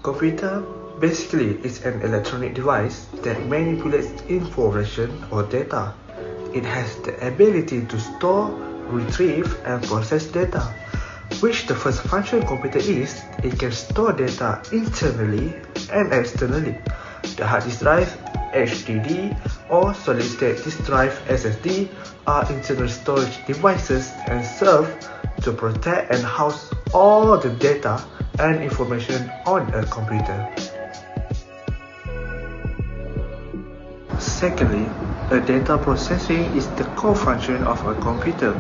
Computer basically is an electronic device that manipulates information or data. It has the ability to store, retrieve, and process data. Which the first function computer is, it can store data internally and externally. The hard disk drive, HDD, or solid state disk drive SSD are internal storage devices and serve to protect and house all the data and information on a computer. Secondly, a data processing is the core function of a computer.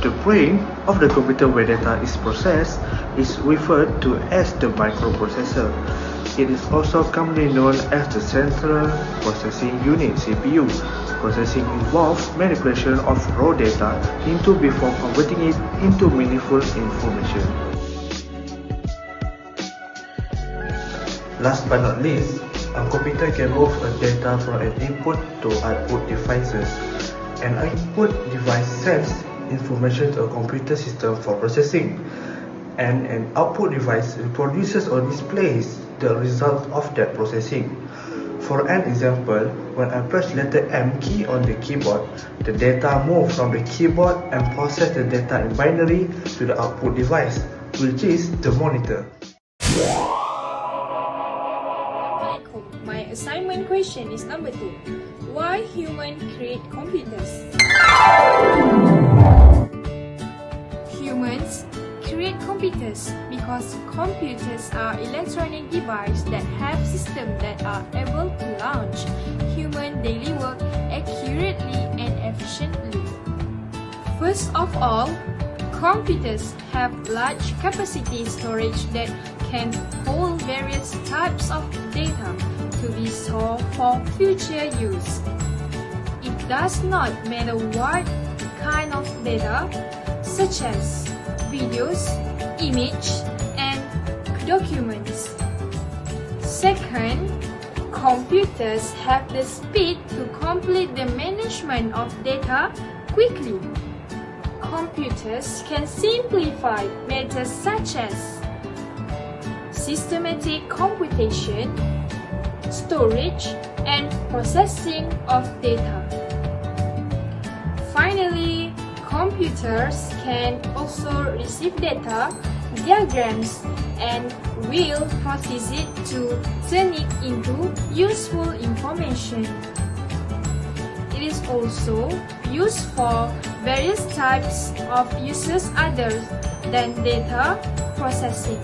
The brain of the computer where data is processed is referred to as the microprocessor. It is also commonly known as the Central Processing Unit (CPU). Processing involves manipulation of raw data before converting it into meaningful information. Last but not least, a computer can move data from an input to output devices. An input device sends information to a computer system for processing, and an output device reproduces or displays the result of that processing. For an example, when I press letter M key on the keyboard, the data moves from the keyboard and process the data in binary to the output device, which is the monitor. My assignment question is number 2. Why humans create computers? Humans create computers because computers are electronic devices that have systems that are able to launch human daily work accurately and efficiently. First of all, computers have large capacity storage that can hold various types of data to be stored for future use. It does not matter what kind of data, such as videos, images, and documents. Second, computers have the speed to complete the management of data quickly. Computers can simplify matters such as systematic computation, storage, and processing of data. Finally, computers can also receive data, diagrams, and will process it to turn it into useful information. It is also used for various types of uses other than data processing.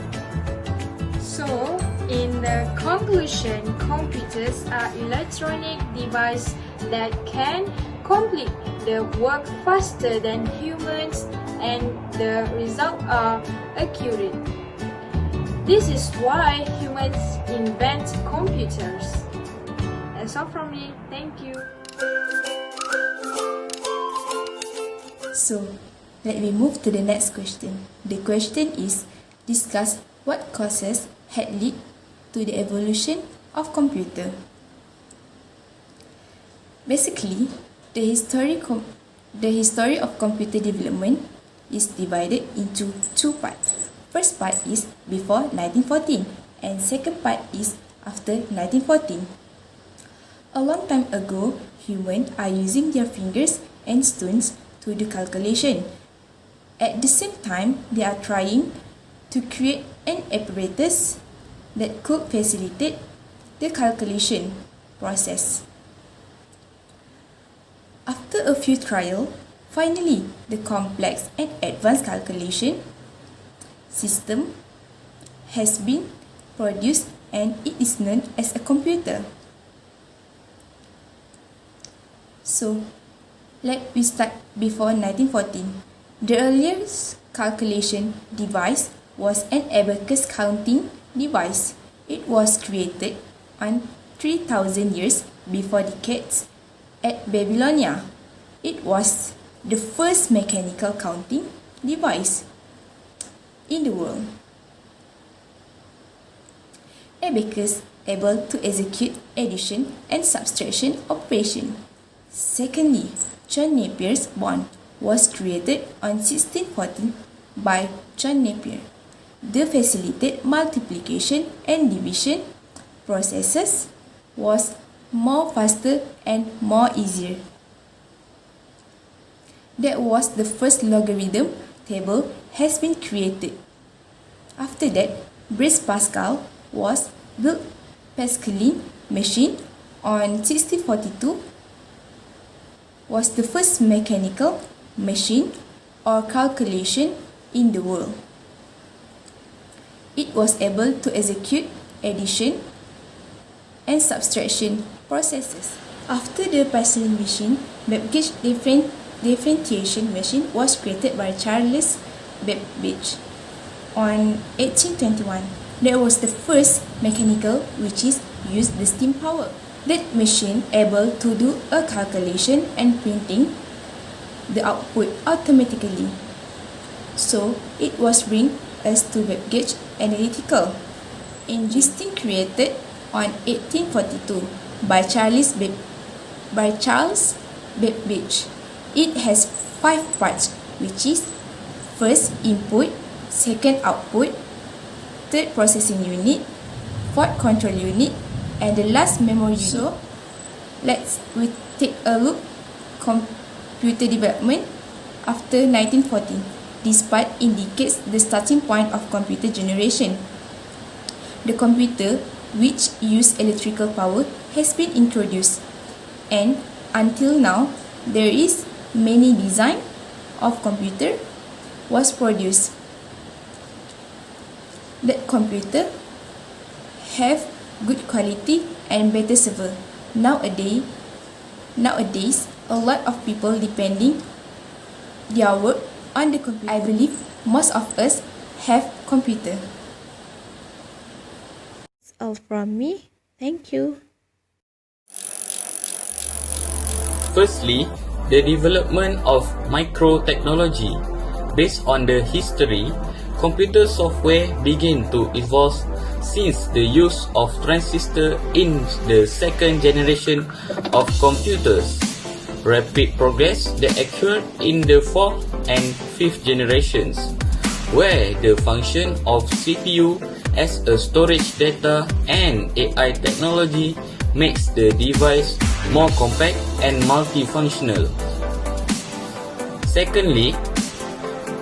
So, in the conclusion, computers are electronic devices that can complete the work faster than humans and the results are accurate. This is why humans invent computers. That's all from me. Thank you. So, let me move to the next question. The question is, discuss what causes had led to the evolution of computer. Basically, the history of computer development is divided into two parts. First part is before 1914 and second part is after 1914. A long time ago, humans are using their fingers and stones to do calculation. At the same time, they are trying to create an apparatus that could facilitate the calculation process. After a few trials, finally, the complex and advanced calculation system has been produced and it is known as a computer. So, let me start before 1914. The earliest calculation device was an abacus counting device. It was created on 3,000 years before decades at Babylonia. It was the first mechanical counting device in the world. Abacus able to execute addition and subtraction operation. Secondly, John Napier's bond was created on 1614 by John Napier. the facilitate multiplication and division processes was more faster and more easier. That was the first logarithm table has been created. After that, Blaise Pascal was built Pascaline machine on 1642 was the first mechanical machine or calculation in the world. It was able to execute addition and subtraction processes. After the Pascaline machine, Babbage differentiation machine was created by Charles Babbage on 1821. That was the first mechanical which is used the steam power. That machine able to do a calculation and printing the output automatically. So it was bring us to Babbage analytical. Engine created on 1842 by Charles Babbage. It has 5 parts, which is first input, second output, third processing unit, fourth control unit, and the last memory unit. So let's take a look computer development after 1914. This part indicates the starting point of computer generation. The computer which use electrical power has been introduced, and until now there is many design of computer was produced. That computer have good quality and better server. Nowadays a lot of people depending their work on the computer. I believe most of us have computer. That's all from me. Thank you. Firstly, the development of microtechnology. Based on the history, computer software began to evolve since the use of transistor in the second generation of computers. Rapid progress that occurred in the fourth and fifth generations, where the function of CPU as a storage data and AI technology makes the device more compact and multifunctional. Secondly,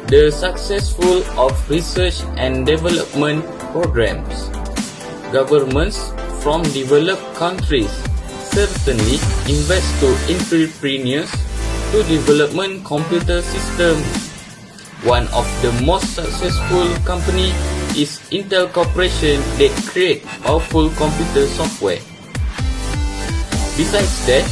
the successful of research and development programs. Governments from developed countries certainly invest to entrepreneurs to development computer systems. One of the most successful company is Intel Corporation that create powerful computer software. Besides that,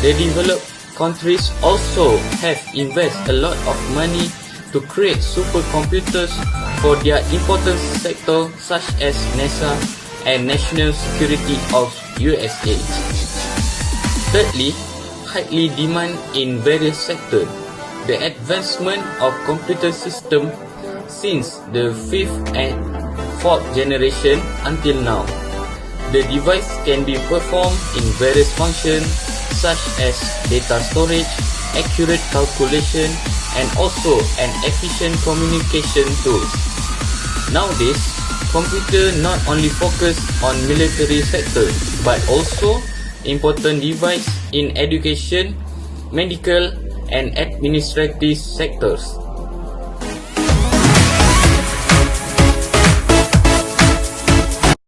the developed countries also have invest a lot of money to create supercomputers for their important sector such as NASA and national security of USA. Thirdly, highly demand in various sectors. The advancement of computer system since the 5th and 4th generation until now. The device can be performed in various functions such as data storage, accurate calculation, and also an efficient communication tool. Nowadays, computer not only focus on military sector but also important device in education, medical, and administrative sectors.